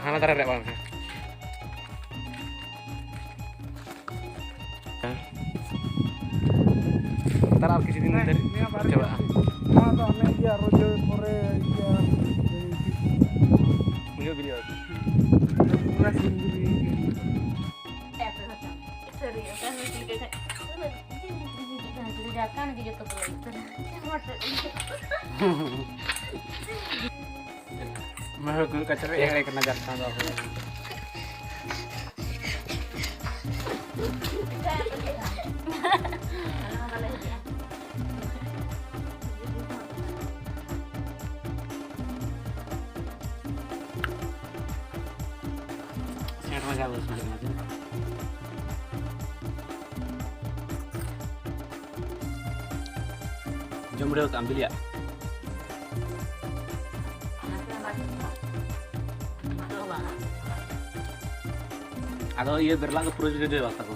Hana tarik rek bang. Ntar al kisih dari coba. हाँ तो हमें क्या रोज पूरे क्या Video video. पूरा जिंदगी serius kan didatang gitu Mahal guru kacau yang kena jatuh aku. Saya mau jalan sebenarnya. Jom udah ambil ya. Atau iya berlaku perlu juga deh waktu aku.